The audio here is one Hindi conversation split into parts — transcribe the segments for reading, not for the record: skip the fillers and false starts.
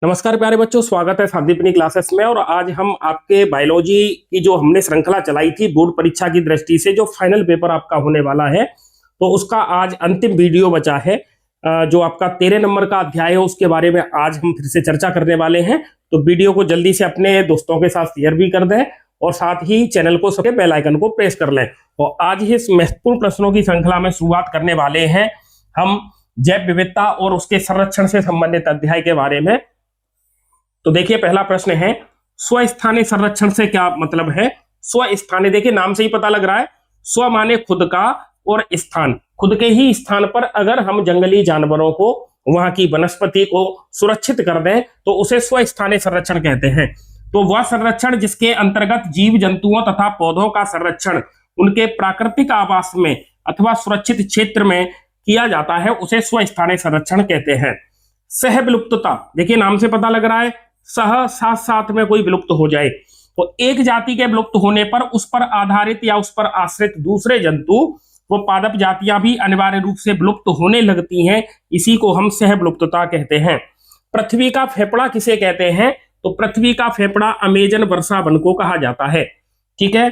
नमस्कार प्यारे बच्चों, स्वागत है संदीपनी क्लासेस में। और आज हम आपके बायोलॉजी की जो हमने श्रृंखला चलाई थी बोर्ड परीक्षा की दृष्टि से, जो फाइनल पेपर आपका होने वाला है, तो उसका आज अंतिम वीडियो बचा है। जो आपका 13 नंबर का अध्याय है उसके बारे में आज हम फिर से चर्चा करने वाले हैं। तो वीडियो को जल्दी से अपने दोस्तों के साथ शेयर भी कर दें और साथ ही चैनल को सबके बेल आइकन को प्रेस कर लें। और आज ही इस महत्वपूर्ण प्रश्नों की श्रृंखला में शुरुआत करने वाले हैं हम जैव विविधता और उसके संरक्षण से संबंधित अध्याय के बारे में। तो देखिए, पहला प्रश्न है, स्वस्थानीय संरक्षण से क्या मतलब है। स्वस्थानीय, देखिए नाम से ही पता लग रहा है, स्व माने खुद का और स्थान, खुद के ही स्थान पर अगर हम जंगली जानवरों को, वहां की वनस्पति को सुरक्षित कर दें तो उसे स्वस्थानीय संरक्षण कहते हैं। तो वह संरक्षण जिसके अंतर्गत जीव जंतुओं तथा पौधों का संरक्षण उनके प्राकृतिक आवास में अथवा सुरक्षित क्षेत्र में किया जाता है, उसे स्वस्थानीय संरक्षण कहते हैं। सह विलुप्तता, देखिए नाम से पता लग रहा है, सह साथ साथ में कोई विलुप्त हो जाए, तो एक जाति के विलुप्त होने पर उस पर आधारित या उस पर आश्रित दूसरे जंतु, वो पादप जातियां भी अनिवार्य रूप से विलुप्त होने लगती हैं। इसी को हम सह विलुप्तता कहते हैं। पृथ्वी का फेफड़ा किसे कहते हैं, तो पृथ्वी का फेफड़ा अमेजन वर्षा वन को कहा जाता है। ठीक है,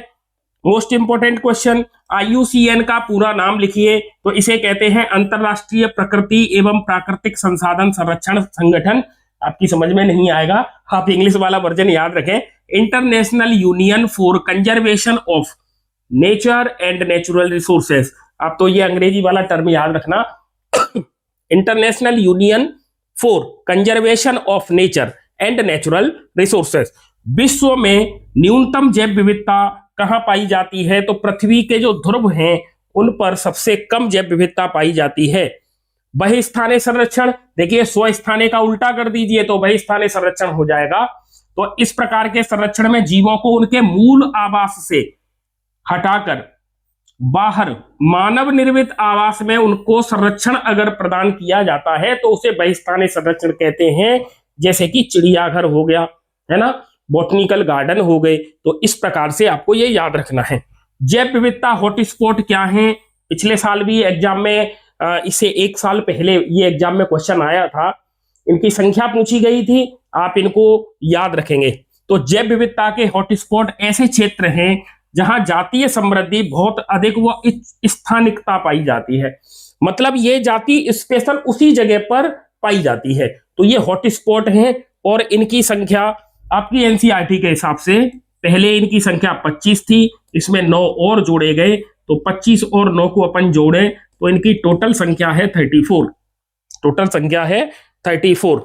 मोस्ट इंपोर्टेंट क्वेश्चन, IUCN का पूरा नाम लिखिए। तो इसे कहते हैं अंतरराष्ट्रीय प्रकृति एवं प्राकृतिक संसाधन संरक्षण संगठन। आपकी समझ में नहीं आएगा, आप इंग्लिश वाला वर्जन याद रखें, international union for conservation of nature and natural resources. आप तो ये अंग्रेजी वाला टर्म याद रखना, international union for conservation of nature and natural resources. विश्व में न्यूनतम जैव विविधता कहां पाई जाती है, तो पृथ्वी के जो ध्रुव हैं उन पर सबसे कम जैव विविधता पाई जाती है। बहिस्थानीय संरक्षण, देखिए स्वस्थानीय का उल्टा कर दीजिए तो बहिस्थानीय संरक्षण हो जाएगा। तो इस प्रकार के संरक्षण में जीवों को उनके मूल आवास से हटाकर बाहर मानव निर्मित आवास में उनको संरक्षण अगर प्रदान किया जाता है तो उसे बहिस्थानीय संरक्षण कहते हैं। जैसे कि चिड़ियाघर हो गया, है ना, बॉटनिकल गार्डन हो गए। तो इस प्रकार से आपको ये याद रखना है। जैव विविधता हॉटस्पॉट क्या है, पिछले साल भी एग्जाम में इससे एक साल पहले ये एग्जाम में क्वेश्चन आया था, इनकी संख्या पूछी गई थी, आप इनको याद रखेंगे। तो जैव विविधता के हॉटस्पॉट ऐसे क्षेत्र हैं जहां जातीय समृद्धि बहुत अधिक व स्थानिकता पाई जाती है। मतलब ये जाति स्पेशल उसी जगह पर पाई जाती है। तो ये हॉटस्पॉट हैं और इनकी संख्या आपकी NCERT के हिसाब से पहले इनकी संख्या 25 थी, इसमें 9 और जोड़े गए, तो 25 और 9 को अपन जोड़े तो इनकी टोटल संख्या है 34। टोटल संख्या है 34।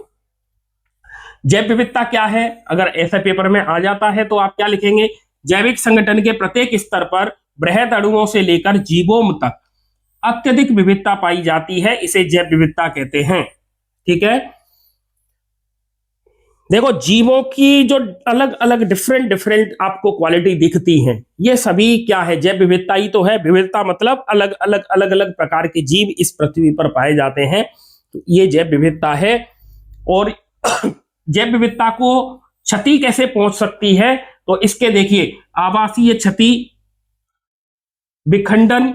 जैव विविधता क्या है, अगर ऐसे पेपर में आ जाता है तो आप क्या लिखेंगे, जैविक संगठन के प्रत्येक स्तर पर बृहद अणुओं से लेकर जीवों तक अत्यधिक विविधता पाई जाती है, इसे जैव विविधता कहते हैं। ठीक है, देखो जीवों की जो अलग अलग डिफरेंट आपको क्वालिटी दिखती हैं, ये सभी क्या है, जैव विविधता ही तो है। विविधता मतलब अलग अलग प्रकार के जीव इस पृथ्वी पर पाए जाते हैं, तो ये जैव विविधता है। और जैव विविधता को क्षति कैसे पहुंच सकती है, तो इसके देखिए, आवासीय क्षति, विखंडन।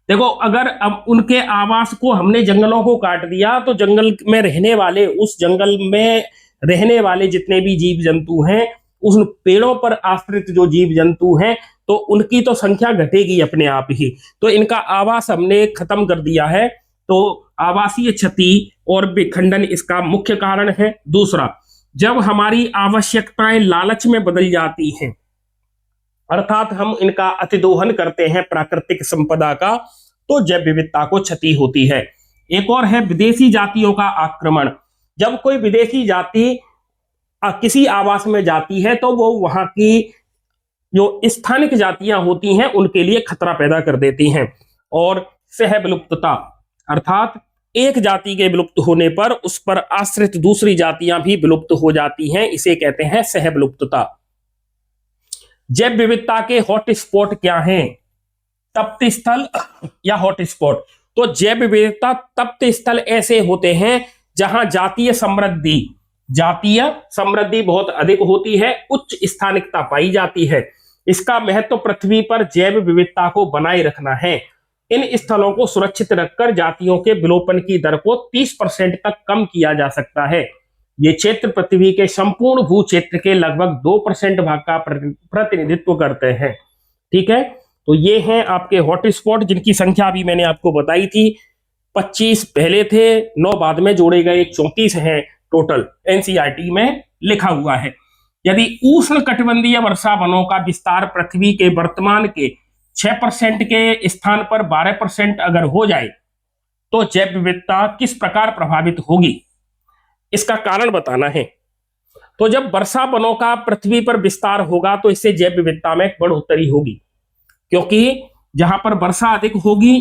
देखो अगर अब उनके आवास को हमने जंगलों को काट दिया तो जंगल में रहने वाले, उस जंगल में रहने वाले जितने भी जीव जंतु हैं, उन पेड़ों पर आश्रित जो जीव जंतु हैं, तो उनकी तो संख्या घटेगी अपने आप ही। तो इनका आवास हमने खत्म कर दिया है, तो आवासीय क्षति और विखंडन इसका मुख्य कारण है। दूसरा, जब हमारी आवश्यकताएं लालच में बदल जाती हैं, अर्थात हम इनका अतिदोहन करते हैं प्राकृतिक संपदा का, तो जैव विविधता को क्षति होती है। एक और है विदेशी जातियों का आक्रमण। जब कोई विदेशी जाति किसी आवास में जाती है तो वो वहां की जो स्थानिक जातियां होती हैं उनके लिए खतरा पैदा कर देती हैं। और सह विलुप्तता, अर्थात एक जाति के विलुप्त होने पर उस पर आश्रित दूसरी जातियां भी विलुप्त हो जाती हैं, इसे कहते हैं सह विलुप्तता। जैव विविधता के हॉटस्पॉट क्या हैं, तप्त स्थल या हॉटस्पॉट। तो जैव विविधता तप्त स्थल ऐसे होते हैं जहां जातीय समृद्धि बहुत अधिक होती है, उच्च स्थानिकता पाई जाती है। इसका महत्व पृथ्वी पर जैव विविधता को बनाए रखना है। इन स्थलों को सुरक्षित रखकर जातियों के विलोपन की दर को 30% तक कम किया जा सकता है। ये क्षेत्र पृथ्वी के संपूर्ण भू क्षेत्र के लगभग 2% भाग का प्रतिनिधित्व करते हैं। ठीक है, तो ये हैं आपके हॉटस्पॉट, जिनकी संख्या अभी मैंने आपको बताई थी। 25 पहले थे, 9 बाद में जोड़े गए, 34 हैं टोटल एनसीईआरटी में लिखा हुआ है। यदि उष्ण कटिबंधीय वर्षा वनों का विस्तार पृथ्वी के वर्तमान के 6% के स्थान पर 12% अगर हो जाए तो जैव विविधता किस प्रकार प्रभावित होगी, इसका कारण बताना है। तो जब वर्षा वनों का पृथ्वी पर विस्तार होगा तो इससे जैव विविधता में बढ़ोतरी होगी, क्योंकि जहां पर वर्षा अधिक होगी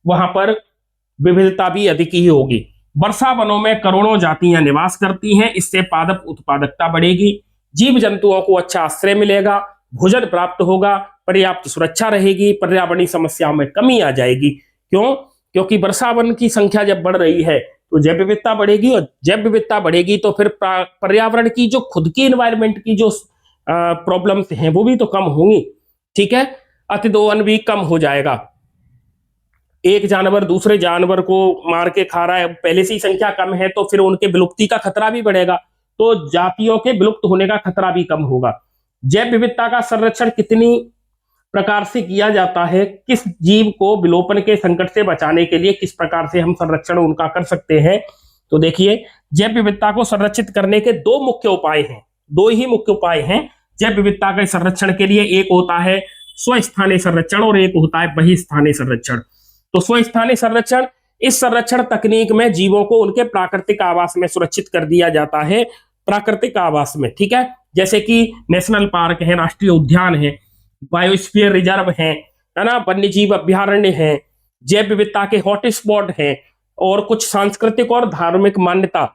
वहां पर विविधता भी अधिक ही होगी। वर्षा वनों में करोड़ों जातियां निवास करती हैं, इससे पादप उत्पादकता बढ़ेगी, जीव जंतुओं को अच्छा आश्रय मिलेगा, भोजन प्राप्त होगा, पर्याप्त सुरक्षा रहेगी, पर्यावरणीय समस्याओं में कमी आ जाएगी। क्यों? क्योंकि वर्षा वन की संख्या जब बढ़ रही है तो जैव विविधता बढ़ेगी, और जैव विविधता बढ़ेगी तो फिर पर्यावरण की जो खुद की एनवायरमेंट की जो प्रॉब्लम्स हैं वो भी तो कम होंगी। ठीक है, अतिदोहन भी कम हो जाएगा। एक जानवर दूसरे जानवर को मार के खा रहा है, पहले से ही संख्या कम है, तो फिर उनके विलुप्ति का खतरा भी बढ़ेगा, तो जातियों के विलुप्त होने का खतरा भी कम होगा। जैव विविधता का संरक्षण कितनी प्रकार से किया जाता है, किस जीव को विलोपन के संकट से बचाने के लिए किस प्रकार से हम संरक्षण उनका कर सकते हैं, तो देखिए जैव विविधता को संरक्षित करने के दो मुख्य उपाय हैं, दो ही मुख्य उपाय हैं जैव विविधता के संरक्षण के लिए। एक होता है स्वस्थानीय संरक्षण और एक होता है बहिस्थानीय संरक्षण। तो स्वस्थानीय संरक्षण, इस संरक्षण तकनीक में जीवों को उनके प्राकृतिक आवास में सुरक्षित कर दिया जाता है, प्राकृतिक आवास में। ठीक है, जैसे कि नेशनल पार्क है, राष्ट्रीय उद्यान है, बायोस्फीयर रिजर्व है ना, वन्य जीव अभ्यारण्य है, जैव विविधता के हॉटस्पॉट हैं, और कुछ सांस्कृतिक और धार्मिक मान्यता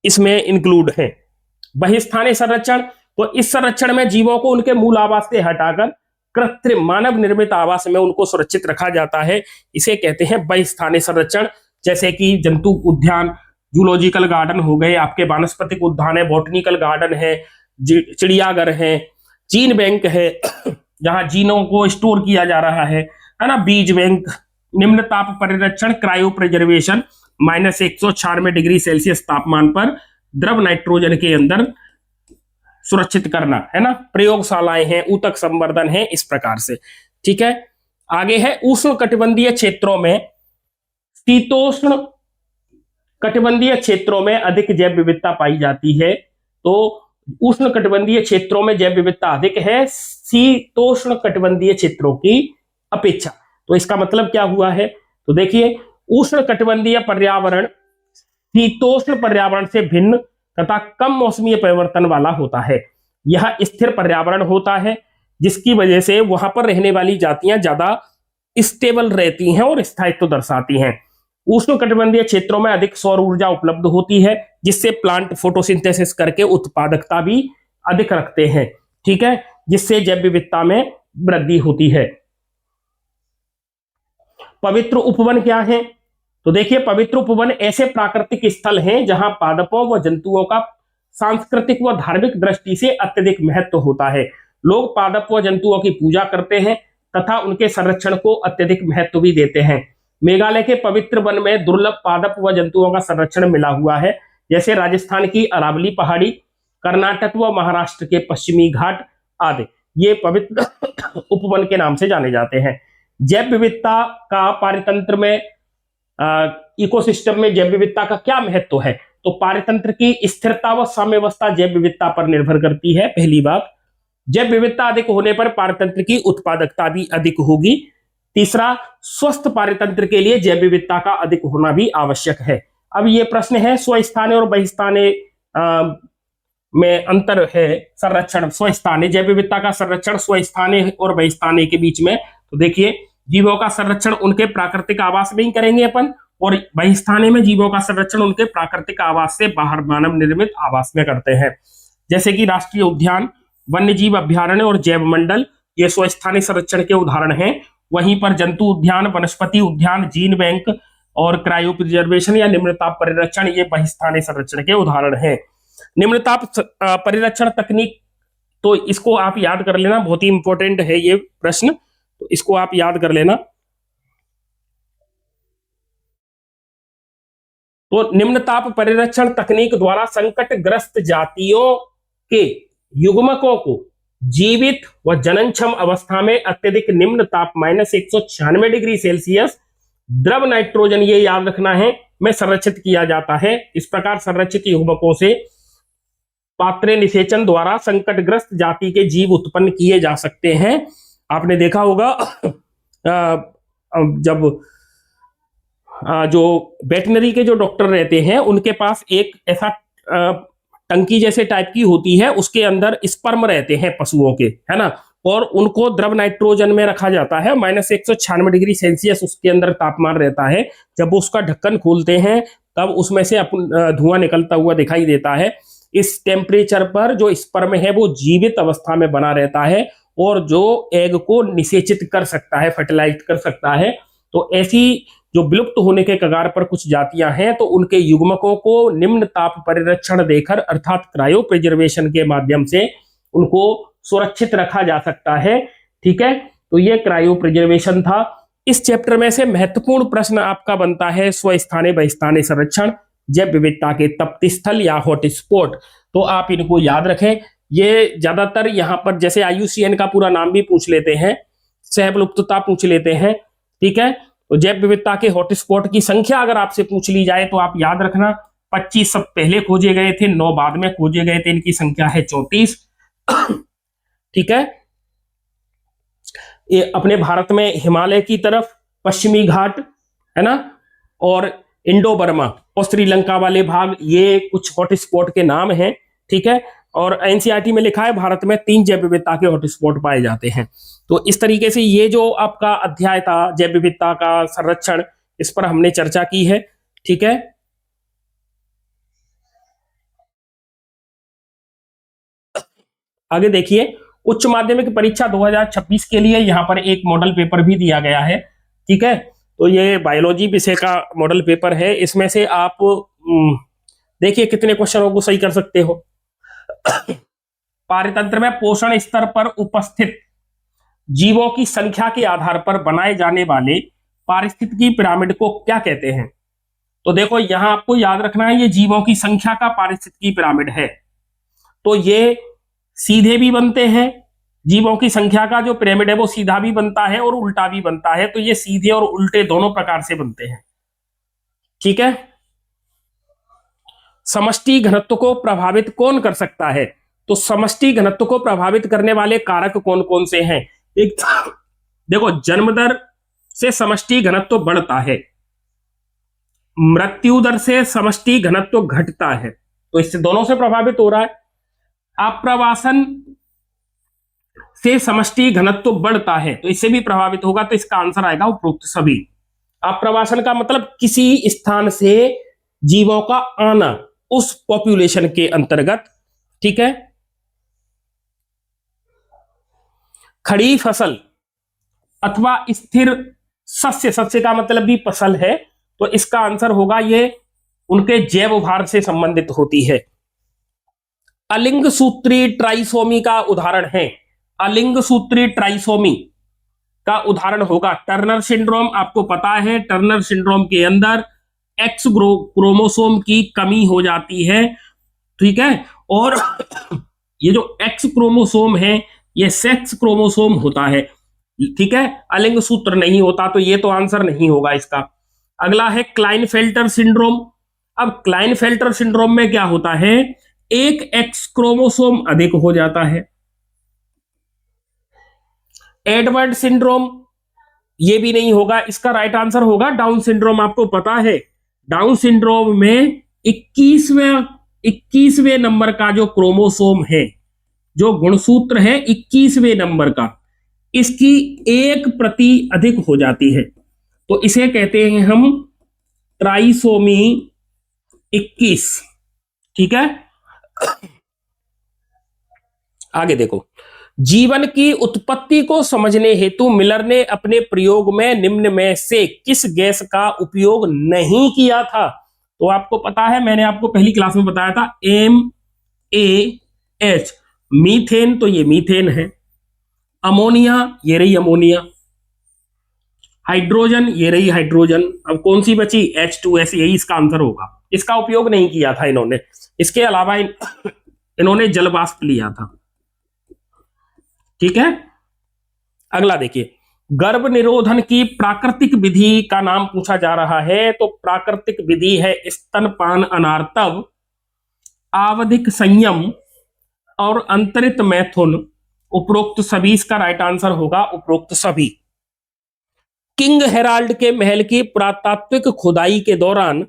इसमें इंक्लूड है। बहिस्थानीय संरक्षण, तो इस संरक्षण में जीवों को उनके मूल आवास से हटाकर कृत्रिम मानव निर्मित आवास में उनको सुरक्षित रखा जाता है, इसे कहते हैं बहिस्थानीय संरक्षण। जैसे कि जंतु उद्यान, जूलॉजिकल गार्डन हो गए, आपके वानस्पतिक उद्यान है, बॉटनिकल गार्डन है, चिड़ियाघर है, जीन बैंक है जहां जीनों को स्टोर किया जा रहा है ना, बीज बैंक, निम्न ताप परिरक्षण, क्रायो प्रिजर्वेशन, -196 डिग्री सेल्सियस तापमान पर द्रव नाइट्रोजन के अंदर सुरक्षित करना है ना, प्रयोगशालाएं हैं, ऊतक संवर्धन है, इस प्रकार से। ठीक है, आगे है उष्ण कटिबंधीय क्षेत्रों में, शीतोष्ण कटिबंधीय क्षेत्रों में अधिक जैव विविधता पाई जाती है। तो उष्ण कटिबंधीय क्षेत्रों में जैव विविधता अधिक है शीतोष्ण कटिबंधीय क्षेत्रों की अपेक्षा। तो इसका मतलब क्या हुआ है, तो देखिए उष्ण कटिबंधीय पर्यावरण शीतोष्ण पर्यावरण से भिन्न तथा कम मौसमीय परिवर्तन वाला होता है। यह स्थिर पर्यावरण होता है, जिसकी वजह से वहां पर रहने वाली जातियां ज्यादा स्टेबल रहती हैं और स्थायित्व दर्शाती हैं। उष्ण कटिबंधीय क्षेत्रों में अधिक सौर ऊर्जा उपलब्ध होती है, जिससे प्लांट फोटोसिंथेसिस करके उत्पादकता भी अधिक रखते हैं। ठीक है, जिससे जैव विविधता में वृद्धि होती है। पवित्र उपवन क्या है, तो देखिए पवित्र उपवन ऐसे प्राकृतिक स्थल हैं जहां पादपों व जंतुओं का सांस्कृतिक व धार्मिक दृष्टि से अत्यधिक महत्व होता है। लोग पादप व जंतुओं की पूजा करते हैं तथा उनके संरक्षण को अत्यधिक महत्व भी देते हैं। मेघालय के पवित्र वन में दुर्लभ पादप व जंतुओं का संरक्षण मिला हुआ है, जैसे राजस्थान की अरावली पहाड़ी, कर्नाटक व महाराष्ट्र के पश्चिमी घाट आदि। ये पवित्र उपवन के नाम से जाने जाते हैं। जैव विविधता का पारितंत्र में, इकोसिस्टम में जैव विविधता का क्या महत्व है, तो पारितंत्र की स्थिरता व साम्यावस्था जैव विविधता पर निर्भर करती है। पहली बात, जैव विविधता अधिक होने पर पारितंत्र की उत्पादकता भी अधिक होगी। तीसरा, स्वस्थ पारितंत्र के लिए जैव विविधता का अधिक होना भी आवश्यक है। अब ये प्रश्न है स्वस्थानीय और बहिस्थानीय में अंतर है संरक्षण, स्वस्थानीय जैव विविधता का संरक्षण स्वस्थानीय और बहिस्थानीय के बीच में। तो देखिए जीवों का संरक्षण उनके प्राकृतिक आवास में ही करेंगे अपन, और बहिस्थानीय में जीवों का संरक्षण उनके प्राकृतिक आवास से बाहर मानव निर्मित आवास में करते हैं। जैसे कि राष्ट्रीय उद्यान, वन्य जीव अभ्यारण्य और जैव मंडल, ये स्वस्थानीय संरक्षण के उदाहरण हैं। वहीं पर जंतु उद्यान, वनस्पति उद्यान, जीन बैंक और क्रायो प्रिजर्वेशन या निम्नताप परिरक्षण, ये बहिस्थानीय संरक्षण के उदाहरण हैं। निम्नताप परिरक्षण तकनीक, तो इसको आप याद कर लेना, बहुत ही इंपॉर्टेंट है ये प्रश्न, तो इसको आप याद कर लेना। तो निम्न ताप परिरक्षण तकनीक द्वारा संकटग्रस्त जातियों के युग्मकों को जीवित व जननक्षम अवस्था में अत्यधिक निम्न ताप -196 डिग्री सेल्सियस द्रव नाइट्रोजन, ये याद रखना है, में संरक्षित किया जाता है। इस प्रकार संरक्षित युग्मकों से पात्रे निषेचन द्वारा संकटग्रस्त जाति के जीव उत्पन्न किए जा सकते हैं। आपने देखा होगा जब जो वेटनरी के जो डॉक्टर रहते हैं उनके पास एक ऐसा टंकी जैसे टाइप की होती है, उसके अंदर स्पर्म रहते हैं पशुओं के, है ना, और उनको द्रव नाइट्रोजन में रखा जाता है। -196 डिग्री सेल्सियस उसके अंदर तापमान रहता है। जब वो उसका ढक्कन खोलते हैं तब उसमें से धुआं निकलता हुआ दिखाई देता है। इस टेम्परेचर पर जो स्पर्म है वो जीवित अवस्था में बना रहता है और जो एग को निषेचित कर सकता है, फर्टिलाइज कर सकता है। तो ऐसी जो विलुप्त होने के कगार पर कुछ जातियां हैं, तो उनके युग्मकों को निम्न ताप परिरक्षण देकर अर्थात क्रायो प्रिजर्वेशन के माध्यम से उनको सुरक्षित रखा जा सकता है। ठीक है, तो ये क्रायो प्रिजर्वेशन था। इस चैप्टर में से महत्वपूर्ण प्रश्न आपका बनता है स्वस्थाने बहिस्थाने संरक्षण, जैव विविधता के तप्त स्थल या हॉटस्पॉट। तो आप इनको याद रखें। ये ज्यादातर यहाँ पर जैसे IUCN का पूरा नाम भी पूछ लेते हैं, सह विलुप्तता पूछ लेते हैं। ठीक है, तो जैव विविधता के हॉटस्पॉट की संख्या अगर आपसे पूछ ली जाए तो आप याद रखना 25 सब पहले खोजे गए थे, 9 बाद में खोजे गए थे, इनकी संख्या है 34। ठीक है, ये अपने भारत में हिमालय की तरफ पश्चिमी घाट, है ना, और इंडो बर्मा और श्रीलंका वाले भाग, ये कुछ हॉटस्पॉट के नाम हैं। ठीक है, और NCERT में लिखा है भारत में 3 जैव विविधता के हॉटस्पॉट पाए जाते हैं। तो इस तरीके से ये जो आपका अध्याय था जैव विविधता का संरक्षण, इस पर हमने चर्चा की है। ठीक है, आगे देखिए, उच्च माध्यमिक परीक्षा 2026 के लिए यहाँ पर एक मॉडल पेपर भी दिया गया है। ठीक है, तो ये बायोलॉजी विषय का मॉडल पेपर है। इसमें से आप देखिए कितने क्वेश्चनों को सही कर सकते हो। पारतंत्र में पोषण स्तर पर उपस्थित जीवों की संख्या के आधार पर बनाए जाने वाले पारिस्थितिकी पिरामिड को क्या कहते हैं? तो देखो यहां आपको याद रखना है, ये जीवों की संख्या का पारिस्थितिकी पिरामिड है। तो ये सीधे भी बनते हैं, जीवों की संख्या का जो पिरामिड है वो सीधा भी बनता है और उल्टा भी बनता है। तो ये सीधे और उल्टे दोनों प्रकार से बनते हैं। ठीक है, समष्टि घनत्व को प्रभावित कौन कर सकता है? तो समष्टि घनत्व को प्रभावित करने वाले कारक कौन कौन से हैं? एक देखो, जन्म दर से समष्टि घनत्व बढ़ता है, मृत्यु दर से समष्टि घनत्व घटता है, तो इससे दोनों से प्रभावित हो रहा है। आप्रवासन से समष्टि घनत्व बढ़ता है, तो इससे भी प्रभावित होगा। तो इसका आंसर आएगा उपरोक्त सभी। आप्रवासन का मतलब किसी स्थान से जीवों का आना उस पॉपुलेशन के अंतर्गत। ठीक है, खड़ी फसल अथवा स्थिर सस्य, सस्य का मतलब भी फसल है, तो इसका आंसर होगा ये उनके जैव भार से संबंधित होती है। अलिंग सूत्री ट्राइसोमी का उदाहरण है, अलिंग सूत्री ट्राइसोमी का उदाहरण होगा टर्नर सिंड्रोम। आपको पता है टर्नर सिंड्रोम के अंदर एक्स क्रोमोसोम की कमी हो जाती है। ठीक है, और ये जो एक्स क्रोमोसोम है ये सेक्स क्रोमोसोम होता है। ठीक है, अलिंग सूत्र नहीं होता, तो ये तो आंसर नहीं होगा इसका। अगला है क्लाइनफेल्टर सिंड्रोम। अब क्लाइनफेल्टर सिंड्रोम में क्या होता है, एक एक्स क्रोमोसोम अधिक हो जाता है। एडवर्ड सिंड्रोम ये भी नहीं होगा, इसका राइट आंसर होगा डाउन सिंड्रोम। आपको पता है डाउन सिंड्रोम में 21वें नंबर का जो क्रोमोसोम है, जो गुणसूत्र है 21वें नंबर का, इसकी 1 प्रति अधिक हो जाती है, तो इसे कहते हैं हम ट्राइसोमी 21। ठीक है, आगे देखो, जीवन की उत्पत्ति को समझने हेतु मिलर ने अपने प्रयोग में निम्न में से किस गैस का उपयोग नहीं किया था? तो आपको पता है, मैंने आपको पहली क्लास में बताया था MAH, मीथेन, तो ये मीथेन है। अमोनिया, ये रही अमोनिया। हाइड्रोजन, ये रही हाइड्रोजन। अब कौन सी बची? H2S, यही इसका आंसर होगा। इसका उपयोग नहीं किया था इन्होंने। इसके अलावा इन्होंने जल वाष्प लिया था। ठीक है, अगला देखिए, गर्भ निरोधन की प्राकृतिक विधि का नाम पूछा जा रहा है। तो प्राकृतिक विधि है स्तनपान, अनार्तव, आवधिक संयम और अंतरित मैथुन। उपरोक्त सभी इसका राइट आंसर होगा, उपरोक्त सभी। किंग हेराल्ड के महल की पुरातात्विक खुदाई के दौरान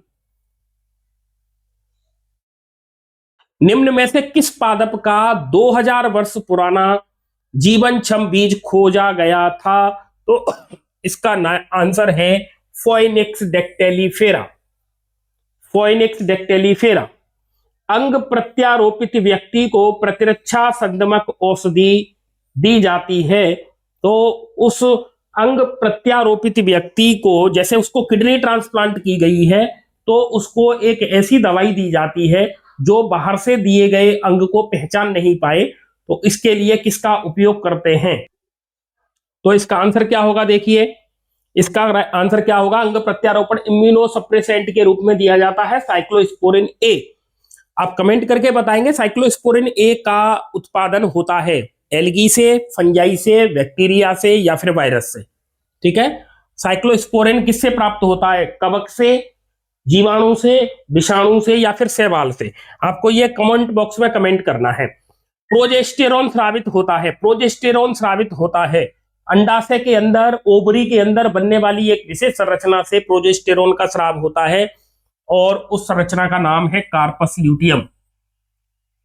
निम्न में से किस पादप का 2000 वर्ष पुराना जीवन क्षम बीज खोजा गया था? तो इसका आंसर है फोइनिक्स डेक्टेलिफेरा। फोइनिक्स डेक्टेलिफेरा। अंग प्रत्यारोपित व्यक्ति को प्रतिरक्षा संदमक औषधि दी जाती है। तो उस अंग प्रत्यारोपित व्यक्ति को, जैसे उसको किडनी ट्रांसप्लांट की गई है, तो उसको एक ऐसी दवाई दी जाती है जो बाहर से दिए गए अंग को पहचान नहीं पाए। तो इसके लिए किसका उपयोग करते हैं? तो इसका आंसर क्या होगा? देखिए, इसका आंसर क्या होगा? अंग प्रत्यारोपण इम्यूनोसप्रेसेंट के रूप में दिया जाता है साइक्लोस्पोरिन ए। आप कमेंट करके बताएंगे साइक्लोस्पोरिन ए का उत्पादन होता है एल्गी से, फंजाई से, बैक्टीरिया से या फिर वायरस से। ठीक है, साइक्लोस्पोरिन किससे प्राप्त होता है? कवक से, जीवाणु से, विषाणु से या फिर शैवाल से? आपको ये कमेंट बॉक्स में कमेंट करना है। प्रोजेस्टेरोन स्रावित होता है, प्रोजेस्टेरोन स्रावित होता है अंडाशय के अंदर, ओवरी के अंदर बनने वाली एक विशेष संरचना से प्रोजेस्टेरोन का स्राव होता है और उस संरचना का नाम है corpus luteum.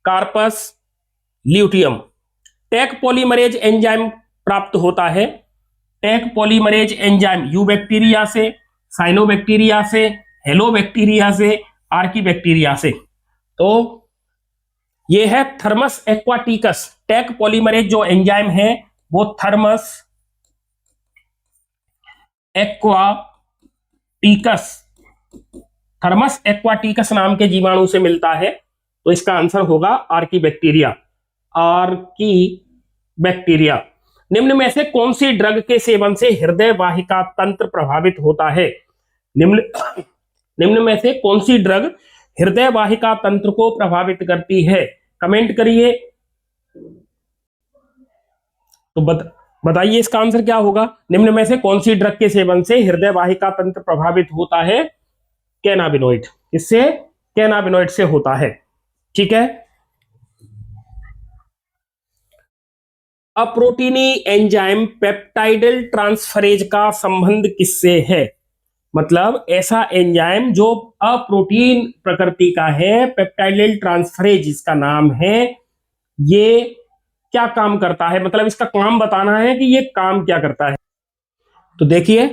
Corpus luteum. Taq polymerase enzyme प्राप्त होता है, टैक पॉलीमरेज एंजाइम यूबैक्टीरिया से, साइनोबैक्टीरिया से, हेलोबैक्टीरिया से, आर्कीबैक्टीरिया से। तो ये है थर्मस एक्वाटिकस। टैक पॉलीमरेज जो एंजाइम है वो थर्मस एक्वाटिकस, थर्मस एक्वाटिकस नाम के जीवाणु से मिलता है। तो इसका आंसर होगा आर्कीबैक्टीरिया। आर्कीबैक्टीरिया। निम्न में से कौन सी ड्रग के सेवन से हृदय वाहिका तंत्र प्रभावित होता है? निम्न में से कौन सी ड्रग हृदय वाहिका तंत्र को प्रभावित करती है? कमेंट करिए। तो बताइए इसका आंसर क्या होगा? निम्न में से कौन सी ड्रग के सेवन से हृदय वाहिका तंत्र प्रभावित होता है? कैनाबिनोइड। इससे कैनाबिनोइड से होता है। ठीक है, अप्रोटीनी एंजाइम पेप्टाइडल ट्रांसफरेज का संबंध किससे है? मतलब ऐसा एंजाइम जो अप्रोटीन प्रकृति का है, पेप्टाइडल ट्रांसफरेज इसका नाम है, ये क्या काम करता है? मतलब इसका काम बताना है कि ये काम क्या करता है। तो देखिए,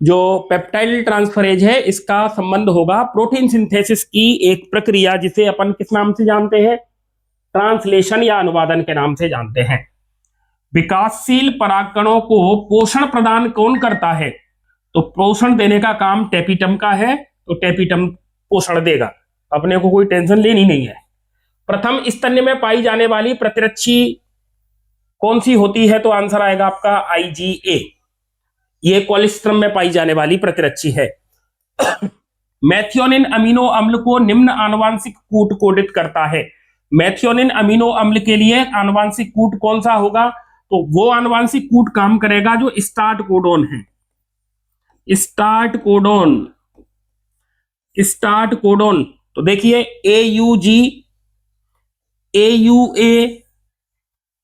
जो पेप्टाइड ट्रांसफरेज है इसका संबंध होगा प्रोटीन सिंथेसिस की एक प्रक्रिया जिसे अपन किस नाम से जानते हैं? ट्रांसलेशन या अनुवादन के नाम से जानते हैं। विकासशील परागकणों को पोषण प्रदान कौन करता है? तो पोषण देने का काम टेपिटम का है, तो टेपिटम पोषण देगा, अपने को कोई टेंशन लेनी नहीं है। प्रथम स्तन्य में पाई जाने वाली प्रतिरक्षी कौन सी होती है? तो आंसर आएगा आपका IgA। ये कोलेस्ट्रम में पाई जाने वाली प्रतिरक्षी है। मैथियोनिन अमीनो अम्ल को निम्न आनुवांशिक कूट कोडित करता है। मैथियोनिन अमीनो अम्ल के लिए आनुवांशिक कूट कौन सा होगा? तो वो आनुवांशिक कूट काम करेगा जो स्टार्ट कोडोन है। Start codon, start codon. तो देखिए AUG, AUA,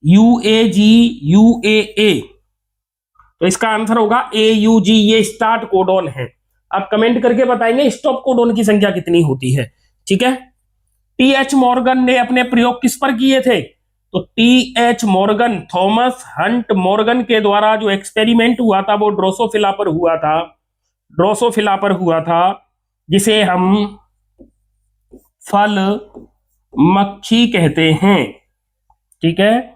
UAG, UAA। तो इसका आंसर होगा AUG, ये स्टार्ट कोडोन है। आप कमेंट करके बताएंगे स्टॉप कोडोन की संख्या कितनी होती है। ठीक है, TH मॉर्गन ने अपने प्रयोग किस पर किए थे? तो TH Morgan, Thomas Hunt Morgan के द्वारा जो एक्सपेरिमेंट हुआ था वो ड्रोसोफिला पर हुआ था। ड्रोसोफिला पर हुआ था, जिसे हम फल मक्खी कहते हैं। ठीक है,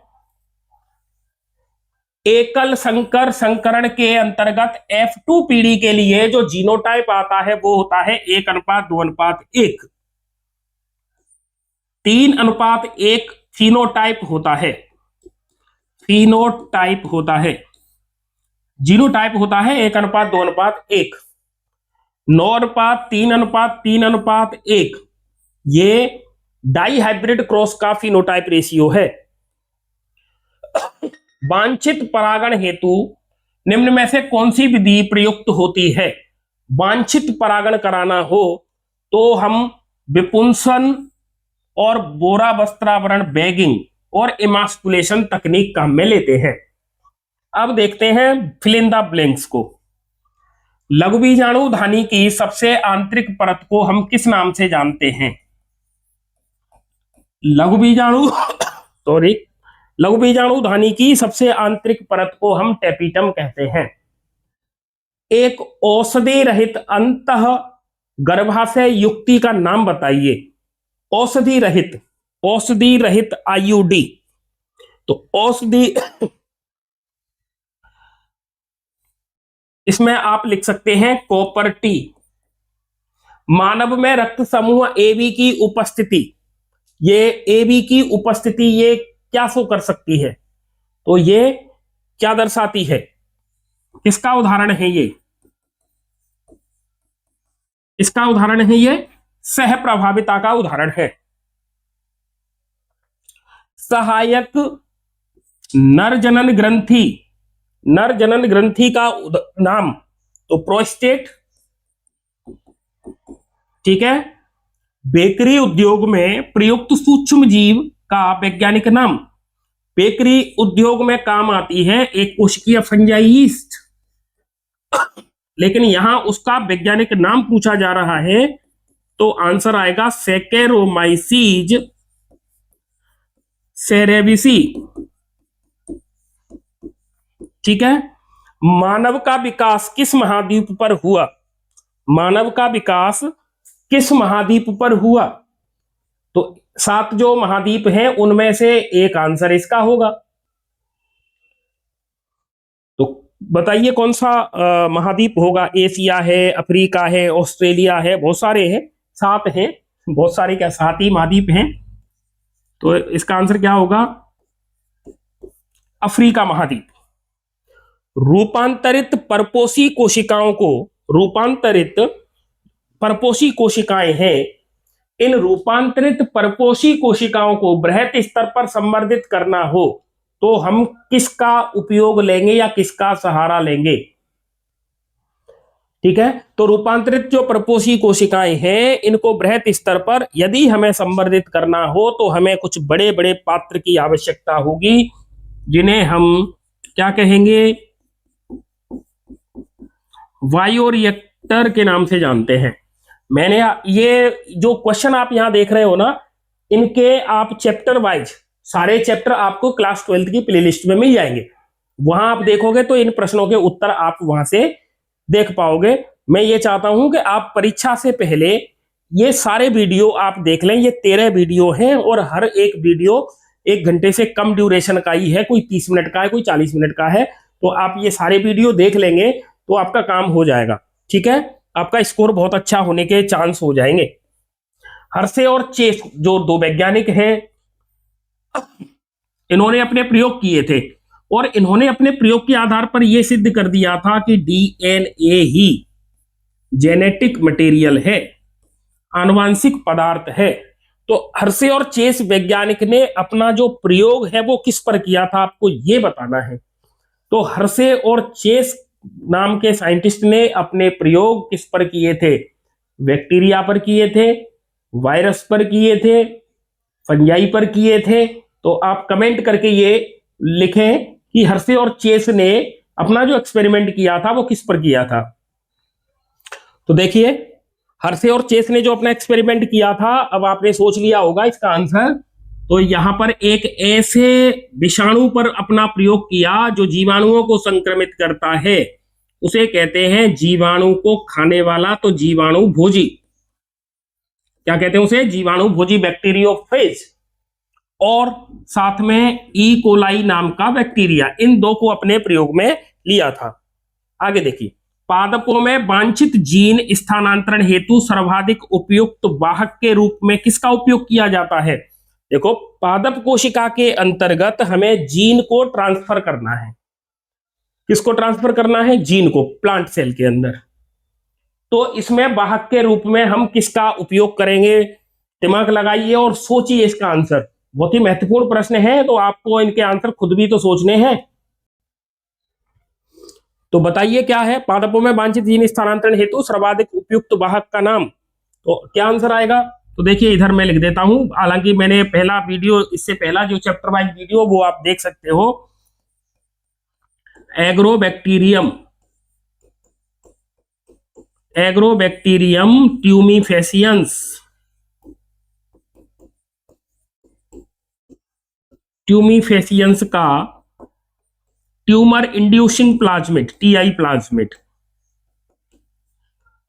एकल संकर संकरण के अंतर्गत F2 पीढ़ी के लिए जो जीनोटाइप आता है वो होता है 1:2:1। 3:1 फिनोटाइप होता है, फिनोटाइप होता है। जीनोटाइप होता है 1:2:1, 9:3:3:1। ये डाइहाइब्रिड क्रॉस का फिनोटाइप रेशियो है। वांछित परागण हेतु निम्न में से कौन सी विधि प्रयुक्त होती है? वांछित परागण कराना हो तो हम विपुंसन और बोरा वस्त्रावरण बैगिंग और इमास्कुलेशन तकनीक काम में लेते हैं। अब देखते हैं फिल इन द ब्लैंक्स को। लघु बीजाणु धानी की सबसे आंतरिक परत को हम किस नाम से जानते हैं? लघु बीजाणु सॉरी लघु बीजाणु धानी की सबसे आंतरिक परत को हम टेपिटम कहते हैं। एक औषधि रहित अंतः गर्भाशय युक्ति का नाम बताइए। औषधि रहित आईयूडी। तो औषधि इसमें आप लिख सकते हैं कॉपर टी। मानव में रक्त समूह AB की उपस्थिति, ये AB की उपस्थिति ये क्या शो कर सकती है? तो ये क्या दर्शाती है? किसका उदाहरण है ये? इसका उदाहरण है ये सह प्रभाविता का उदाहरण है। सहायक नर जनन ग्रंथि का नाम तो प्रोस्टेट, ठीक है। बेकरी उद्योग में प्रयुक्त सूक्ष्म जीव का वैज्ञानिक नाम, बेकरी उद्योग में काम आती है एक कोशिकीय फंजाई यीस्ट, लेकिन यहां उसका वैज्ञानिक नाम पूछा जा रहा है तो आंसर आएगा सैकेरोमाइसीज सेरेविसी, ठीक है। मानव का विकास किस महाद्वीप पर हुआ? मानव का विकास किस महाद्वीप पर हुआ? तो 7 जो महाद्वीप हैं उनमें से एक आंसर इसका होगा। तो बताइए कौन सा महाद्वीप होगा? एशिया है, अफ्रीका है, ऑस्ट्रेलिया है, बहुत सारे हैं, 7 हैं, बहुत सारे क्या 7 ही महाद्वीप हैं। तो इसका आंसर क्या होगा? अफ्रीका महाद्वीप। रूपांतरित परपोषी कोशिकाएं हैं, इन रूपांतरित परपोषी कोशिकाओं को बृहत स्तर पर संवर्धित करना हो तो हम किसका उपयोग लेंगे या किसका सहारा लेंगे? ठीक है, तो रूपांतरित जो परपोषी कोशिकाएं हैं इनको बृहत स्तर पर यदि हमें संवर्धित करना हो तो हमें कुछ बड़े बड़े पात्र की आवश्यकता होगी, जिन्हें हम क्या कहेंगे? बायोरिएक्टर के नाम से जानते हैं। मैंने ये जो क्वेश्चन आप यहां देख रहे हो ना, इनके आप चैप्टर वाइज सारे चैप्टर आपको क्लास 12 की प्लेलिस्ट में मिल जाएंगे। वहां आप देखोगे तो इन प्रश्नों के उत्तर आप वहां से देख पाओगे। मैं ये चाहता हूं कि आप परीक्षा से पहले ये सारे वीडियो आप देख लें। ये 13 वीडियो हैं और हर एक वीडियो 1 घंटे से कम ड्यूरेशन का ही है, कोई 30 मिनट का है, कोई 40 मिनट का है। तो आप ये सारे वीडियो देख लेंगे तो आपका काम हो जाएगा, ठीक है। आपका स्कोर बहुत अच्छा होने के चांस हो जाएंगे। हर्शे और चेस जो 2 वैज्ञानिक हैं, इन्होंने अपने प्रयोग किए थे और इन्होंने अपने प्रयोग के आधार पर यह सिद्ध कर दिया था कि डीएनए ही जेनेटिक मटेरियल है, आनुवांशिक पदार्थ है। तो हर्शे और चेस वैज्ञानिक ने अपना जो प्रयोग है वो किस पर किया था, आपको यह बताना है। तो हर्शे और चेस नाम के साइंटिस्ट ने अपने प्रयोग किस पर किए थे? बैक्टीरिया पर किए थे, वायरस पर किए थे, फंजाई पर किए थे। तो आप कमेंट करके ये लिखें कि हर्शे और चेस ने अपना जो एक्सपेरिमेंट किया था वो किस पर किया था। तो देखिए, हर्शे और चेस ने जो अपना एक्सपेरिमेंट किया था, अब आपने सोच लिया होगा इसका आंसर। तो यहां पर एक ऐसे विषाणु पर अपना प्रयोग किया जो जीवाणुओं को संक्रमित करता है, उसे कहते हैं जीवाणु को खाने वाला, तो जीवाणु भोजी। क्या कहते हैं उसे? जीवाणु भोजी, बैक्टीरियोफेज। और साथ में ई कोलाई नाम का बैक्टीरिया, इन 2 को अपने प्रयोग में लिया था। आगे देखिए, पादपों में वांछित जीन स्थानांतरण हेतु सर्वाधिक उपयुक्त वाहक के रूप में किसका उपयोग किया जाता है? देखो, पादप कोशिका के अंतर्गत हमें जीन को ट्रांसफर करना है, किसको ट्रांसफर करना है? जीन को, प्लांट सेल के अंदर। तो इसमें वाहक के रूप में हम किसका उपयोग करेंगे? दिमाग लगाइए और सोचिए इसका आंसर। बहुत ही महत्वपूर्ण प्रश्न है, तो आपको इनके आंसर खुद भी तो सोचने हैं। तो बताइए क्या है पादपों में वांछित जीन स्थानांतरण हेतु सर्वाधिक उपयुक्त वाहक का नाम? तो क्या आंसर आएगा? तो देखिए इधर मैं लिख देता हूं, हालांकि मैंने पहला वीडियो, इससे पहला जो चैप्टर वाइज वीडियो वो आप देख सकते हो। एग्रोबैक्टीरियम, एग्रोबैक्टीरियम ट्यूमीफेसियंस, ट्यूमीफेसियंस का tumour inducing plasmid, TI plasmid,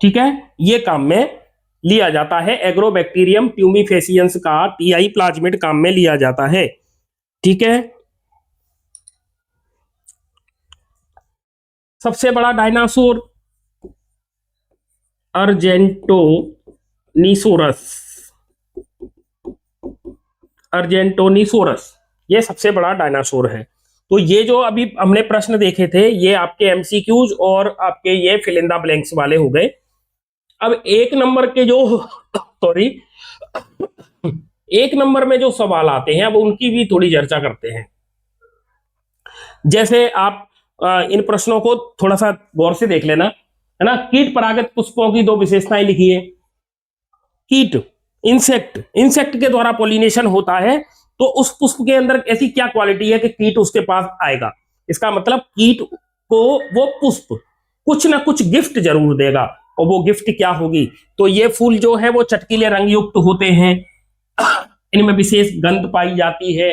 ठीक है, ये काम में लिया जाता है। एग्रोबैक्टीरियम ट्यूमीफेसियंस का टीआई प्लाज्मिड काम में लिया जाता है, ठीक है। सबसे बड़ा डायनासोर अर्जेंटोनिसोरस, अर्जेंटोनिसोरस, ये सबसे बड़ा डायनासोर है। तो ये जो अभी हमने प्रश्न देखे थे ये आपके एमसीक्यूज और आपके ये फिल इन द ब्लैंक्स वाले हो गए। अब एक नंबर के जो सॉरी एक नंबर में जो सवाल आते हैं अब उनकी भी थोड़ी चर्चा करते हैं। जैसे आप इन प्रश्नों को थोड़ा सा गौर से देख लेना, है ना। कीट परागित पुष्पों की दो विशेषताएं लिखिए। कीट, इंसेक्ट, इंसेक्ट के द्वारा पॉलिनेशन होता है, तो उस पुष्प के अंदर ऐसी क्या क्वालिटी है कि कीट उसके पास आएगा? इसका मतलब कीट को वो पुष्प कुछ ना कुछ गिफ्ट जरूर देगा, और वो गिफ्ट क्या होगी? तो ये फूल जो है वो चटकीले रंग युक्त होते हैं, इनमें विशेष गंध पाई जाती है,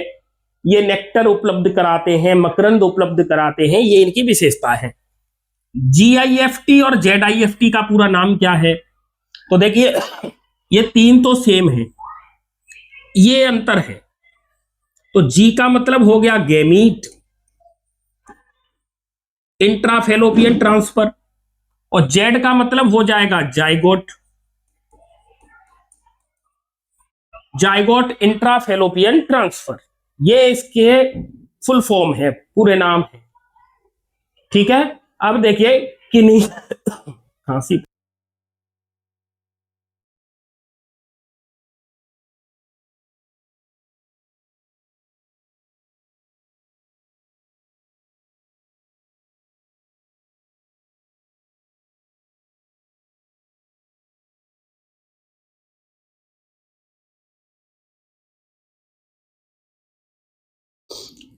ये नेक्टर उपलब्ध कराते हैं, मकरंद उपलब्ध कराते हैं, ये इनकी विशेषता है। GIFT और ZIFT का पूरा नाम क्या है? तो देखिए ये तीन तो सेम है, ये अंतर है। तो G का मतलब हो गया गैमीट, इंट्राफेलोपियन ट्रांसफर, और Z का मतलब हो जाएगा जाइगोट, जाइगोट इंट्राफेलोपियन ट्रांसफर, ये इसके फुल फॉर्म है, पूरे नाम है, ठीक है। अब देखिए किन्हीं खांसी,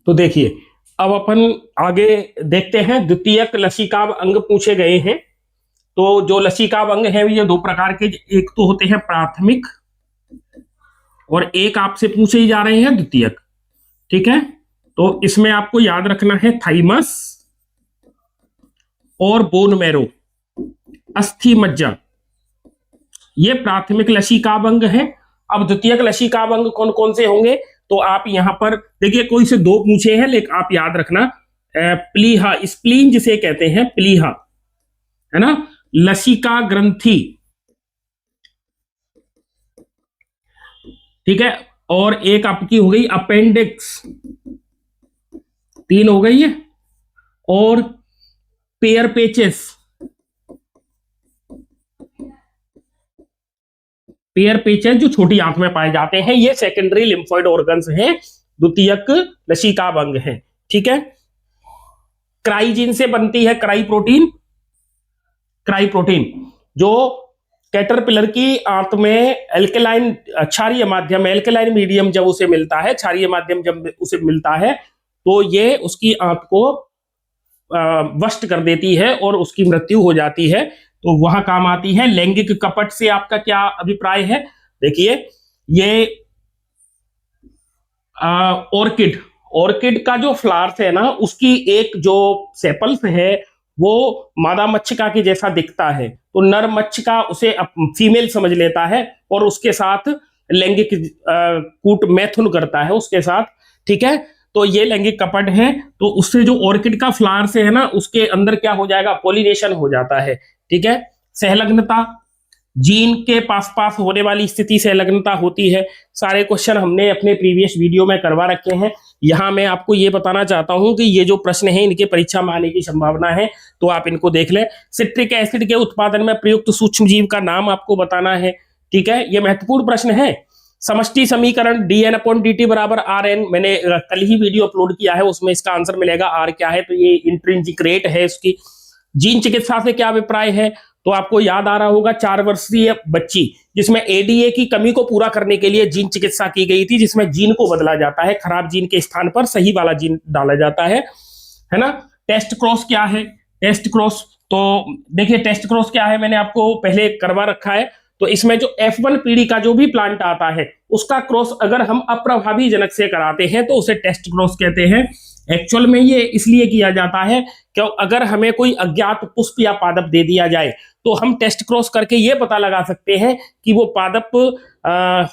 तो देखिए अब अपन आगे देखते हैं। द्वितीयक लसीकाव अंग पूछे गए हैं। तो जो लसीकाव अंग है ये दो प्रकार के, एक तो होते हैं प्राथमिक और एक आपसे पूछे ही जा रहे हैं द्वितीयक, ठीक है। तो इसमें आपको याद रखना है थाइमस और बोन मैरो, अस्थि मज्जा, ये प्राथमिक लसीकाव अंग है। अब द्वितीयक लसीकाव अंग कौन कौन से होंगे? तो आप यहां पर देखिए, कोई से दो पूछे हैं, लेकिन आप याद रखना प्लीहा, स्प्लीन जिसे कहते हैं प्लीहा, है ना, लसिका ग्रंथि, ठीक है, और एक आपकी हो गई अपेंडिक्स, तीन हो गई है, और पेयर पेचेस, पेयर पेचेस जो छोटी आंत में पाए जाते हैं, ये सेकेंडरी लिम्फोइड ऑर्गन्स हैं, द्वितीयक लसीकाव अंग हैं, ठीक है। क्राइजीन से बनती है क्राई प्रोटीन, क्राई प्रोटीन जो कैटरपिलर की आंत में एल्केलाइन क्षारीय माध्यम, एल्केलाइन मीडियम जब उसे मिलता है, क्षारीय माध्यम जब उसे मिलता है, तो ये उसकी आंत को वष्ट कर देती है और उसकी मृत्यु हो जाती है, तो वह काम आती है। लैंगिक कपट से आपका क्या अभिप्राय है? देखिए ये ऑर्किड, ऑर्किड का जो फ्लावर्स है ना, उसकी एक जो सेपल्स है वो मादा मच्छिका के जैसा दिखता है, तो नर मच्छिका उसे फीमेल समझ लेता है और उसके साथ लैंगिक कूट मैथुन करता है उसके साथ, ठीक है। तो ये लैंगिक कपट है, तो उससे जो ऑर्किड का फ्लावर से है ना, उसके अंदर क्या हो जाएगा? पॉलिनेशन हो जाता है, ठीक है। सहलग्नता, जीन के पास पास होने वाली स्थिति सहलग्नता होती है। सारे क्वेश्चन हमने अपने प्रीवियस वीडियो में करवा रखे हैं, यहां मैं आपको ये बताना चाहता हूं कि ये जो प्रश्न है इनके परीक्षा में आने की संभावना है, तो आप इनको देख लें। सिट्रिक एसिड के उत्पादन में प्रयुक्त सूक्ष्म जीव का नाम आपको बताना है, ठीक है, ये महत्वपूर्ण प्रश्न है। समष्टि समीकरण dn/dt बराबर rn, मैंने कल ही वीडियो अपलोड किया है, उसमें इसका आंसर मिलेगा। आर क्या है, तो ये इंट्रिंसिक रेट है उसकी। जीन चिकित्सा से क्या अभिप्राय है, तो आपको याद आ रहा होगा 4 वर्षीय बच्ची जिसमें एडीए की कमी को पूरा करने के लिए जीन चिकित्सा की गई थी, जिसमें जीन को बदला जाता है, खराब जीन के स्थान पर सही वाला जीन डाला जाता है ना। टेस्ट क्रॉस क्या है, टेस्ट क्रॉस, तो देखिए टेस्ट क्रॉस क्या है, मैंने आपको पहले करवा रखा है। तो इसमें जो F1 पीढ़ी का जो भी प्लांट आता है उसका क्रॉस अगर हम अप्रभावी जनक से कराते हैं तो उसे टेस्ट क्रॉस कहते हैं। एक्चुअल में ये इसलिए किया जाता है कि अगर हमें कोई अज्ञात पुष्प या पादप दे दिया जाए तो हम टेस्ट क्रॉस करके ये पता लगा सकते हैं कि वो पादप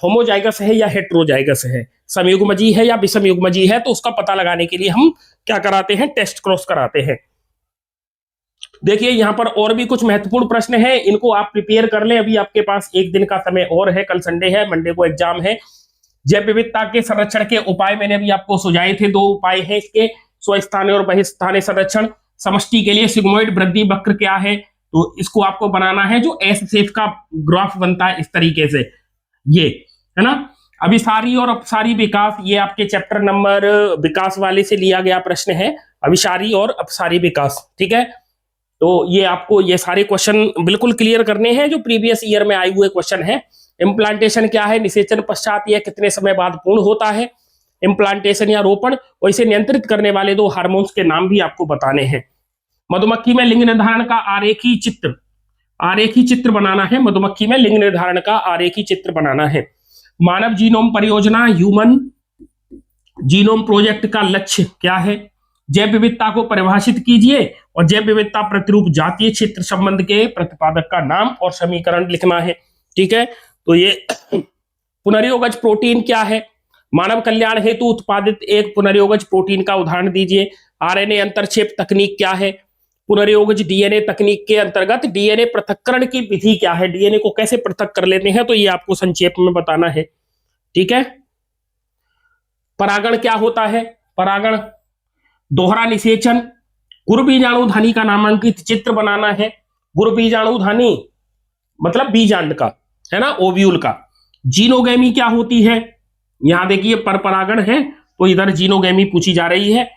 होमोजाइगस है या हेट्रोजाइगस है, समयुग्मजी है या विषमयुग्मजी है। तो उसका पता लगाने के लिए हम क्या कराते हैं, टेस्ट क्रॉस कराते हैं। देखिए यहां पर और भी कुछ महत्वपूर्ण प्रश्न हैं, इनको आप प्रिपेयर कर लें। अभी आपके पास एक दिन का समय और है, कल संडे है, मंडे को एग्जाम है। जैव विविधता के संरक्षण के उपाय मैंने अभी आपको सुझाए थे, 2 उपाय हैं इसके, स्वस्थानीय और बहिस्थानीय संरक्षण। समष्टि के लिए सिग्मोइड वृद्धि वक्र क्या है, तो इसको आपको बनाना है, जो एस शेप का ग्राफ बनता है इस तरीके से, ये है ना। अभिसारी और अपसारी विकास, ये आपके चैप्टर नंबर विकास वाले से लिया गया प्रश्न है, अभिसारी और अपसारी विकास, ठीक है। तो ये आपको ये सारे क्वेश्चन बिल्कुल क्लियर करने हैं जो प्रीवियस ईयर में आए हुए क्वेश्चन है। इम्प्लांटेशन क्या है, निषेचन पश्चात यह कितने समय बाद पूर्ण होता है। इम्प्लांटेशन या रोपण, और इसे नियंत्रित करने वाले 2 हार्मोन्स के नाम भी आपको बताने हैं। मधुमक्खी में लिंग निर्धारण का आरेखी चित्र बनाना है। मधुमक्खी में लिंग निर्धारण का आरेखी चित्र बनाना है। मानव जीनोम परियोजना, ह्यूमन जीनोम प्रोजेक्ट का लक्ष्य क्या है। जैव विविधता को परिभाषित कीजिए और जैव विविधता प्रतिरूप जातीय क्षेत्र संबंध के प्रतिपादक का नाम और समीकरण लिखना है, ठीक है। तो ये पुनर्योगज प्रोटीन क्या है, मानव कल्याण हेतु उत्पादित एक पुनर्योगज प्रोटीन का उदाहरण दीजिए। आरएनए अंतरक्षेप तकनीक क्या है। पुनर्योगज डीएनए तकनीक के अंतर्गत डीएनए पृथक्करण की विधि क्या है, डीएनए को कैसे पृथक कर लेते हैं, तो ये आपको संक्षेप में बताना है, ठीक है। परागण क्या होता है, परागण दोहरा निषेचन। गुरुबीजाणुधानी का नामांकित चित्र बनाना है। गुरुबीजाणुधानी मतलब बीजांड का, है ना, ओव्यूल का। जीनोगेमी क्या होती है, यहां देखिए पर परागण है तो इधर जीनोगेमी पूछी जा रही है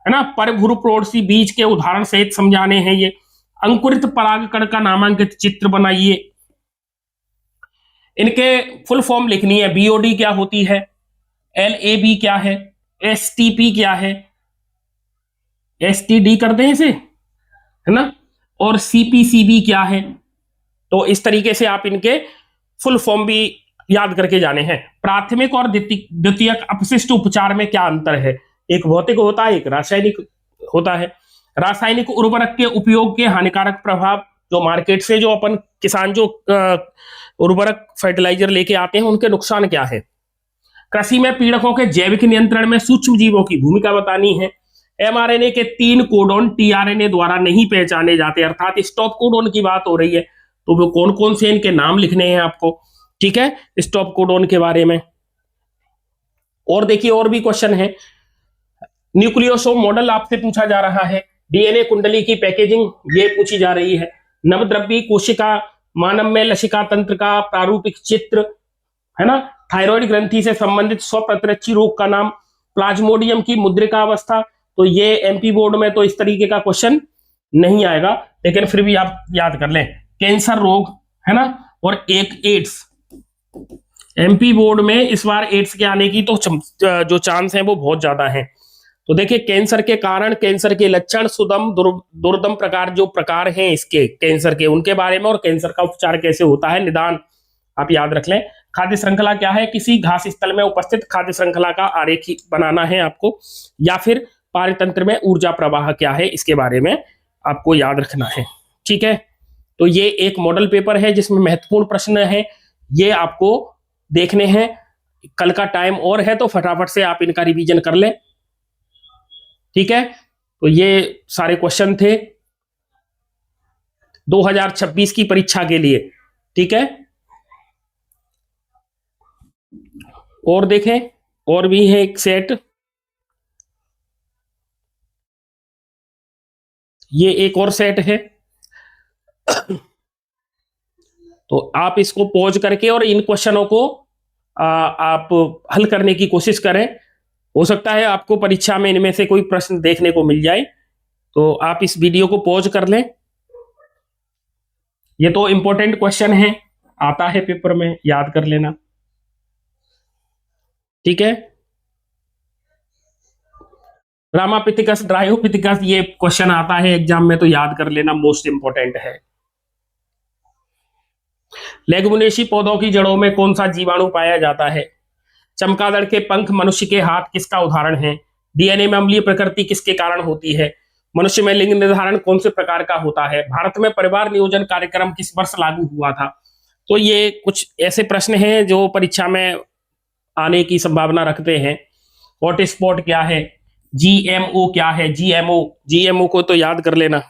ना। परभ्रूप्रोडसी बीज के उदाहरण सहित समझाने हैं ये। अंकुरित परागकण का नामांकित चित्र बनाइए। इनके फुल फॉर्म लिखनी है। बीओडी क्या होती है, एलएबी क्या है, एसटीपी क्या है, एसटीडी करते हैं इसे, है ना, और सीपीसीबी क्या है। तो इस तरीके से आप इनके फुल फॉर्म भी याद करके जाने हैं। प्राथमिक और द्वितीयक अपशिष्ट उपचार में क्या अंतर है, एक भौतिक होता है, एक रासायनिक होता है। रासायनिक उर्वरक के उपयोग के हानिकारक प्रभाव, जो मार्केट से जो अपन किसान जो उर्वरक फर्टिलाइजर लेके आते हैं उनके नुकसान क्या है। कृषि में पीड़कों के जैविक नियंत्रण में सूक्ष्म जीवों की भूमिका बतानी है। एमआरएनए के 3 कोडोन टीआरएनए द्वारा नहीं पहचाने जाते, अर्थात स्टॉप कोडोन की बात हो रही है, तो वो कौन कौन से इनके नाम लिखने हैं आपको, ठीक है, स्टॉप कोडोन के बारे में। और देखिए और भी क्वेश्चन है। न्यूक्लियोसोम मॉडल आपसे पूछा जा रहा है। डीएनए कुंडली की पैकेजिंग ये पूछी जा रही है। नवद्रव्य कोशिका, मानव में लसिका तंत्र का प्रारूपिक चित्र, है ना। थायराइड ग्रंथि से संबंधित स्वप्रतिरक्षी रोग का नाम। प्लाज्मोडियम की मुद्रिका अवस्था, तो ये एमपी बोर्ड में तो इस तरीके का क्वेश्चन नहीं आएगा, लेकिन फिर भी आप याद कर लें। कैंसर रोग, है ना, और एक एड्स। एमपी बोर्ड में इस बार एड्स के आने की तो जो चांस है वो बहुत ज्यादा है। तो देखिए कैंसर के कारण, कैंसर के लक्षण, सुदम दुर्दम प्रकार, जो प्रकार हैं इसके कैंसर के, उनके बारे में, और कैंसर का उपचार कैसे होता है, निदान आप याद रख लें। खाद्य श्रृंखला क्या है, किसी घास स्थल में उपस्थित खाद्य श्रृंखला का आरेख बनाना है आपको, या फिर पारतंत्र में ऊर्जा प्रवाह क्या है, इसके बारे में आपको याद रखना है, ठीक है। तो ये एक मॉडल पेपर है जिसमें महत्वपूर्ण प्रश्न है, ये आपको देखने हैं। कल का टाइम और है तो फटाफट से आप इनका रिवीजन कर लें, ठीक है। तो ये सारे क्वेश्चन थे 2026 की परीक्षा के लिए, ठीक है। और देखें, और भी है एक सेट, ये एक और सेट है। तो आप इसको पॉज करके और इन क्वेश्चनों को आप हल करने की कोशिश करें। हो सकता है आपको परीक्षा में इनमें से कोई प्रश्न देखने को मिल जाए, तो आप इस वीडियो को पॉज कर लें। ये तो इंपॉर्टेंट क्वेश्चन है, आता है पेपर में, याद कर लेना। ठीक है, रामापिथिकस ड्रायोपिथिकस ये क्वेश्चन आता है एग्जाम में, तो याद कर लेना, मोस्ट इंपॉर्टेंट है। लेगुमिनेसी पौधों की जड़ों में कौन सा जीवाणु पाया जाता है? चमगादड़ के पंख, मनुष्य के हाथ किसका उदाहरण है? डीएनए में अम्लीय प्रकृति किसके कारण होती है? मनुष्य में लिंग निर्धारण कौन से प्रकार का होता है? भारत में परिवार नियोजन कार्यक्रम किस वर्ष लागू हुआ था? तो ये कुछ ऐसे प्रश्न हैं जो परीक्षा में आने की संभावना रखते हैं। हॉटस्पॉट क्या है? जीएमओ क्या है? जीएमओ को तो याद कर लेना।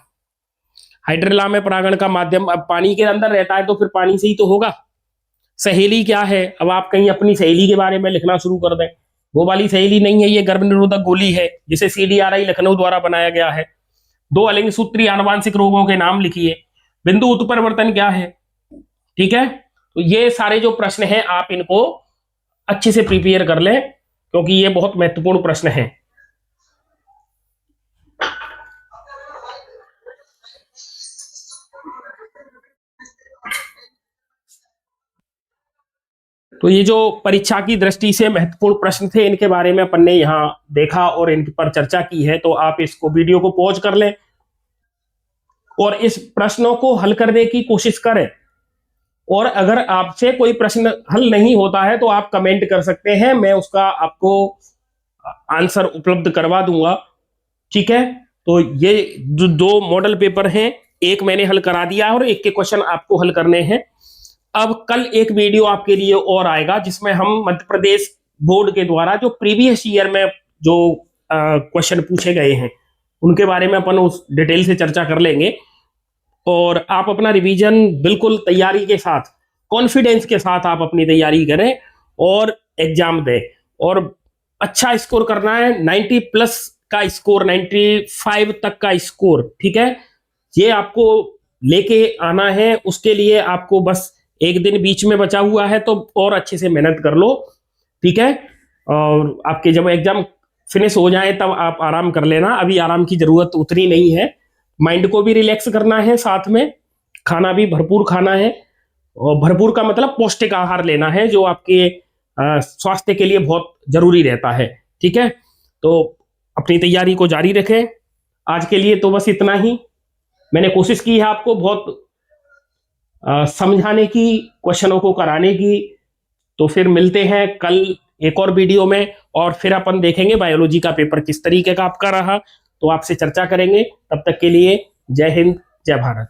हाइड्रेला में परागण का माध्यम, अब पानी के अंदर रहता है तो फिर पानी से ही तो होगा। सहेली क्या है? अब आप कहीं अपनी सहेली के बारे में लिखना शुरू कर दें, वो वाली सहेली नहीं है, ये गर्भ निरोधक गोली है जिसे सीडीआरआई लखनऊ द्वारा बनाया गया है। दो अलिंग सूत्री आनुवांशिक रोगों के नाम लिखिए। बिंदु उत्परिवर्तन क्या है? ठीक है, तो ये सारे जो प्रश्न हैं आप इनको अच्छे से प्रिपेयर कर लें, क्योंकि ये बहुत महत्वपूर्ण प्रश्न है। तो ये जो परीक्षा की दृष्टि से महत्वपूर्ण प्रश्न थे, इनके बारे में अपन ने यहाँ देखा और इन पर चर्चा की है। तो आप इसको वीडियो को पॉज कर लें और इस प्रश्नों को हल करने की कोशिश करें। और अगर आपसे कोई प्रश्न हल नहीं होता है तो आप कमेंट कर सकते हैं, मैं उसका आपको आंसर उपलब्ध करवा दूंगा। ठीक है, तो ये जो दो मॉडल पेपर हैं, एक मैंने हल करा दिया और एक के क्वेश्चन आपको हल करने हैं। अब कल एक वीडियो आपके लिए और आएगा जिसमें हम मध्य प्रदेश बोर्ड के द्वारा जो प्रीवियस ईयर में जो क्वेश्चन पूछे गए हैं उनके बारे में अपन उस डिटेल से चर्चा कर लेंगे। और आप अपना रिवीजन बिल्कुल तैयारी के साथ, कॉन्फिडेंस के साथ आप अपनी तैयारी करें और एग्जाम दें। और अच्छा स्कोर करना है, 90 प्लस का स्कोर, 95 तक का स्कोर। ठीक है, ये आपको लेके आना है। उसके लिए आपको बस एक दिन बीच में बचा हुआ है, तो और अच्छे से मेहनत कर लो। ठीक है, और आपके जब एग्जाम फिनिश हो जाए तब आप आराम कर लेना, अभी आराम की जरूरत उतनी नहीं है। माइंड को भी रिलैक्स करना है, साथ में खाना भी भरपूर खाना है। और भरपूर का मतलब पौष्टिक आहार लेना है, जो आपके स्वास्थ्य के लिए बहुत जरूरी रहता है। ठीक है, तो अपनी तैयारी को जारी रखें। आज के लिए तो बस इतना ही। मैंने कोशिश की है आपको बहुत समझाने की, क्वेश्चनों को कराने की। तो फिर मिलते हैं कल एक और वीडियो में, और फिर अपन देखेंगे बायोलॉजी का पेपर किस तरीके का आपका रहा, तो आपसे चर्चा करेंगे। तब तक के लिए जय हिंद, जय भारत।